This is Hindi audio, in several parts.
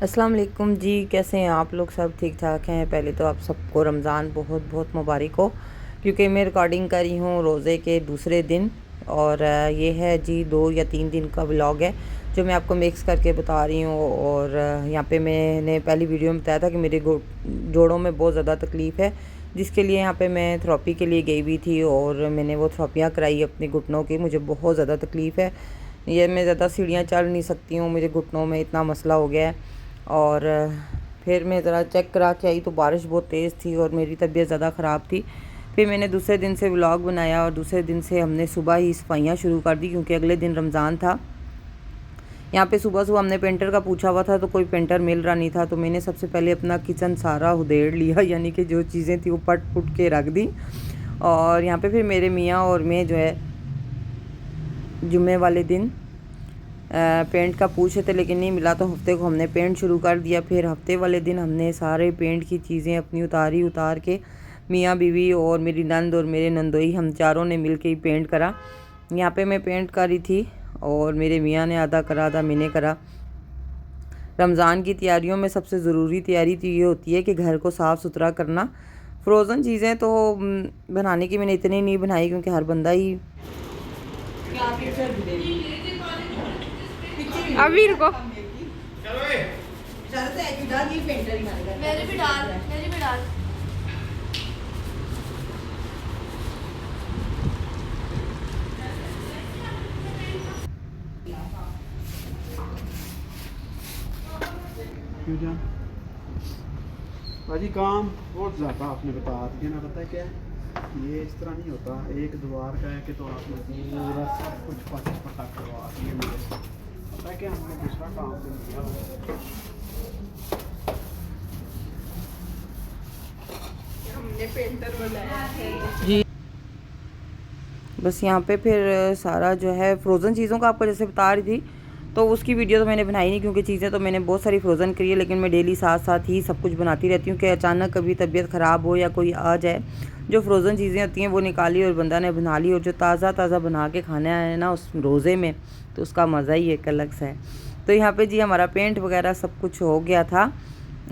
अस्सलाम वालेकुम जी। कैसे हैं आप लोग? सब ठीक ठाक हैं? पहले तो आप सबको रमज़ान बहुत बहुत मुबारक हो, क्योंकि मैं रिकॉर्डिंग कर रही हूँ रोज़े के दूसरे दिन। और ये है जी 2 या 3 दिन का व्लॉग है जो मैं आपको मिक्स करके बता रही हूँ। और यहाँ पे मैंने पहली वीडियो में बताया था कि मेरे जोड़ों में बहुत ज़्यादा तकलीफ़ है, जिसके लिए यहाँ पे मैं थेरेपी के लिए गई हुई थी और मैंने वो थेरेपियाँ कराई अपने घुटनों की। मुझे बहुत ज़्यादा तकलीफ़ है, ये मैं ज़्यादा सीढ़ियाँ चढ़ नहीं सकती हूँ, मेरे घुटनों में इतना मसला हो गया है। और फिर मैं ज़रा चेक करा के आई तो बारिश बहुत तेज़ थी और मेरी तबीयत ज़्यादा ख़राब थी। फिर मैंने दूसरे दिन से व्लॉग बनाया और दूसरे दिन से हमने सुबह ही सफाइयाँ शुरू कर दी, क्योंकि अगले दिन रमज़ान था। यहाँ पे सुबह सुबह हमने पेंटर का पूछा हुआ था तो कोई पेंटर मिल रहा नहीं था, तो मैंने सबसे पहले अपना किचन सारा उधेड़ लिया, यानी कि जो चीज़ें थी वो पट पुट के रख दी। और यहाँ पे फिर मेरे मियाँ और मैं जो है जुम्मे वाले दिन पेंट का पूछे थे लेकिन नहीं मिला, तो हफ्ते को हमने पेंट शुरू कर दिया। फिर हफ्ते वाले दिन हमने सारे पेंट की चीज़ें अपनी उतार के मियाँ बीवी और मेरी नंद और मेरे नंदोई हम चारों ने मिल के ही पेंट करा। यहाँ पे मैं पेंट कर रही थी और मेरे मियाँ ने आधा करा, आधा मैंने करा। रमज़ान की तैयारियों में सबसे ज़रूरी तैयारी तो ये होती है कि घर को साफ़ सुथरा करना। फ्रोज़न चीज़ें तो बनाने की मैंने इतनी नहीं बनाई, क्योंकि हर बंदा ही अभी रुको। मेरे भी डाल, मेरे भी डाल। क्यों जान भाजी काम बहुत ज़्यादा आपने बता दिया ना, पता है क्या है, ये इस तरह नहीं होता। एक द्वार का है कि तो आपने पूरा सब कुछ पटा करवा दिया मुझे। पता है क्या, हमने दूसरा काम भी किया हमने पेंटर बुलाया है जी। बस यहाँ पे फिर सारा जो है फ्रोज़न चीज़ों का आपको जैसे बता रही थी, तो उसकी वीडियो तो मैंने बनाई नहीं, क्योंकि चीज़ें तो मैंने बहुत सारी फ्रोज़न करी है, लेकिन मैं डेली साथ साथ ही सब कुछ बनाती रहती हूँ कि अचानक कभी तबीयत ख़राब हो या कोई आ जाए, जो फ्रोज़न चीज़ें होती हैं वो निकाली और बंदा ने बना ली। और जो ताज़ा ताज़ा बना के खाना है ना उस रोज़े में, तो उसका मज़ा ही एक अलग सा है। तो यहाँ पर जी हमारा पेंट वगैरह सब कुछ हो गया था।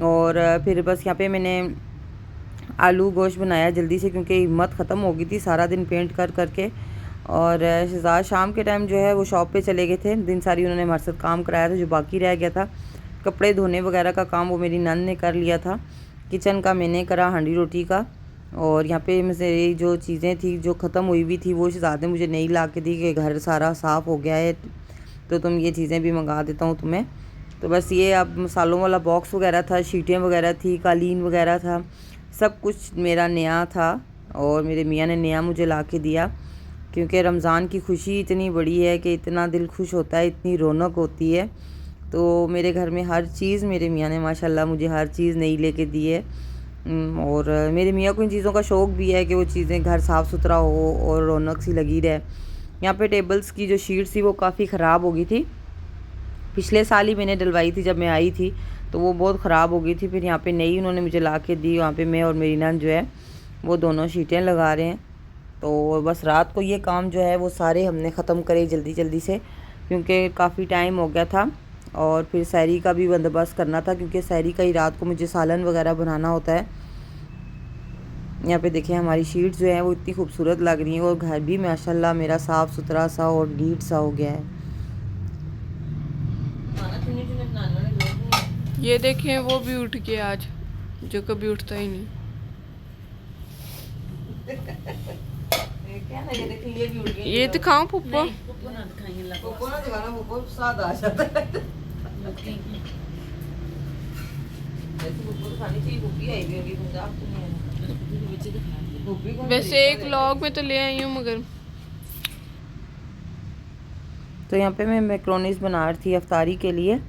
और फिर बस यहाँ पर मैंने आलू गोश्त बनाया जल्दी से, क्योंकि हिम्मत ख़त्म हो गई थी सारा दिन पेंट कर करके। और शहजाद शाम के टाइम जो है वो शॉप पे चले गए थे, दिन सारी उन्होंने हमारे साथ काम कराया था। जो बाकी रह गया था कपड़े धोने वगैरह का काम, वो मेरी नंद ने कर लिया था। किचन का मैंने करा, हांडी रोटी का। और यहाँ पे मेरी जो चीज़ें थी जो ख़त्म हुई हुई थी वो शहजाद ने मुझे नहीं ला के दी कि घर सारा साफ़ हो गया है तो तुम ये चीज़ें भी मंगा देता हूँ तुम्हें। तो बस ये अब मसालों वाला बॉक्स वगैरह था, शीटें वगैरह थी, कालीन वगैरह था, सब कुछ मेरा नया था और मेरे मियाँ ने नया मुझे ला के दिया। क्योंकि रमज़ान की खुशी इतनी बड़ी है कि इतना दिल खुश होता है, इतनी रौनक होती है। तो मेरे घर में हर चीज़ मेरे मियाँ ने माशाल्लाह मुझे हर चीज़ नई लेके दी है। और मेरे मियाँ को इन चीज़ों का शौक़ भी है कि वो चीज़ें घर साफ़ सुथरा हो और रौनक सी लगी रहे। यहाँ पे टेबल्स की जो शीट्स थी वो काफ़ी ख़राब हो गई थी, पिछले साल ही मैंने डलवाई थी जब मैं आई थी, तो वो बहुत ख़राब हो गई थी। फिर यहाँ पे नई उन्होंने मुझे ला के दी। वहाँ पे मैं और मेरी नंद जो है वो दोनों शीटें लगा रहे हैं। तो बस रात को ये काम जो है वो सारे हमने ख़त्म करे जल्दी जल्दी से, क्योंकि काफ़ी टाइम हो गया था। और फिर सहरी का भी बंदोबस्त करना था, क्योंकि सहरी का ही रात को मुझे सालन वगैरह बनाना होता है। यहाँ पे देखें हमारी शीट्स जो हैं वो इतनी खूबसूरत लग रही हैं और घर भी माशाल्लाह मेरा साफ़ सुथरा सा और नीट सा हो गया है। ये देखें वो भी उठ गया आज, जो कभी उठता ही नहीं। ये दिखाऊं पुप्पो? वैसे एक व्लॉग में तो ले आई हूँ मगर। तो यहाँ पे मैं मैक्रोनीस बना रही थी अफ्तारी के लिए।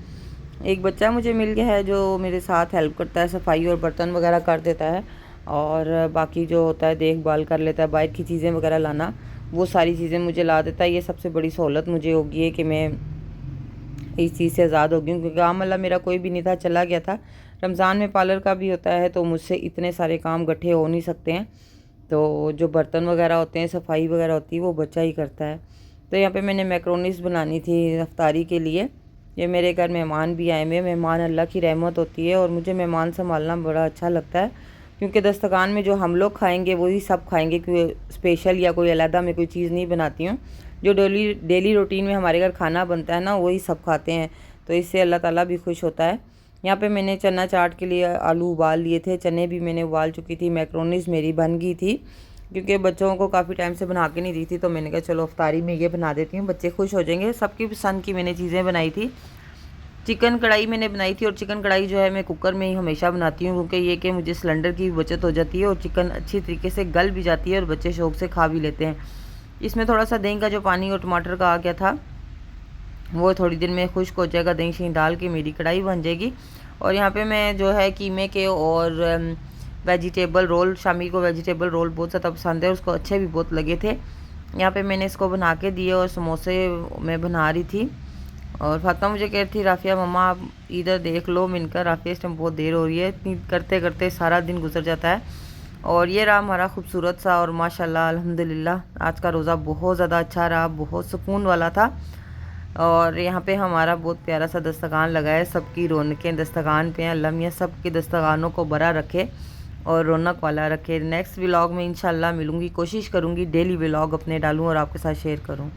एक बच्चा मुझे मिल गया है जो मेरे साथ हेल्प करता है, सफाई और बर्तन वगैरह कर देता है, और बाकी जो होता है देखभाल कर लेता है, बाहर की चीज़ें वगैरह लाना वो सारी चीज़ें मुझे ला देता है। ये सबसे बड़ी सहूलत मुझे होगी है कि मैं इस चीज़ से आज़ाद हो गई हूँ, क्योंकि काम वाला मेरा कोई भी नहीं था, चला गया था। रमज़ान में पार्लर का भी होता है तो मुझसे इतने सारे काम इकट्ठे हो नहीं सकते हैं, तो जो बर्तन वगैरह होते हैं, सफाई वगैरह होती है वो बच्चा ही करता है। तो यहाँ पे मैंने मैक्रोनीस बनानी थी अफ्तारी के लिए, ये मेरे घर मेहमान भी आए हुए हैं। मेहमान अल्लाह की रहमत होती है और मुझे मेहमान संभालना बड़ा अच्छा लगता है, क्योंकि दस्तरखान में जो हम लोग खाएंगे वही सब खाएंगे। क्योंकि स्पेशल या कोई अलहदा मैं कोई चीज़ नहीं बनाती हूँ। जो डेली रूटीन में हमारे घर खाना बनता है ना, वही सब खाते हैं, तो इससे अल्लाह ताला भी खुश होता है। यहाँ पे मैंने चना चाट के लिए आलू उबाल लिए थे, चने भी मैंने उबाल चुकी थी, मैक्रोनीज मेरी बन गई थी, क्योंकि बच्चों को काफ़ी टाइम से बना के नहीं दी थी, तो मैंने कहा चलो अफ्तारी में ये बना देती हूँ, बच्चे खुश हो जाएंगे। सबकी पसंद की मैंने चीज़ें बनाई थी। चिकन कढ़ाई मैंने बनाई थी, और चिकन कढ़ाई जो है मैं कुकर में ही हमेशा बनाती हूँ, क्योंकि ये कि मुझे सिलेंडर की बचत हो जाती है और चिकन अच्छी तरीके से गल भी जाती है और बच्चे शौक से खा भी लेते हैं। इसमें थोड़ा सा दही का जो पानी और टमाटर का आ गया था वो थोड़ी देर में खुश्क हो जाएगा, दही शही डाल के मेरी कढ़ाई बन जाएगी। और यहाँ पे मैं जो है कीमे के और वेजिटेबल रोल, शामी को वेजिटेबल रोल बहुत ज़्यादा पसंद है, उसको अच्छे भी बहुत लगे थे। यहाँ पे मैंने इसको बना के दिए और समोसे मैं बना रही थी। और फातिमा मुझे कह रही थी राफिया मम्मा आप इधर देख लो। मिनकर राफिया इस टाइम बहुत देर हो रही है, इतनी करते करते सारा दिन गुजर जाता है। और ये रहा हमारा खूबसूरत सा और माशाल्लाह अल्हम्दुलिल्लाह आज का रोज़ा बहुत ज़्यादा अच्छा रहा, बहुत सुकून वाला था। और यहाँ पे हमारा बहुत प्यारा सा दस्तरखान लगा है, सबकी रौनकें दस्तरखान पे हैं। अल्लाह मियाँ सबके दस्तरखानों को बड़ा रखे और रौनक वाला रखे। नेक्स्ट व्लॉग में इंशाल्लाह मिलूँगी, कोशिश करूँगी डेली व्लॉग अपने डालूँ और आपके साथ शेयर करूँ।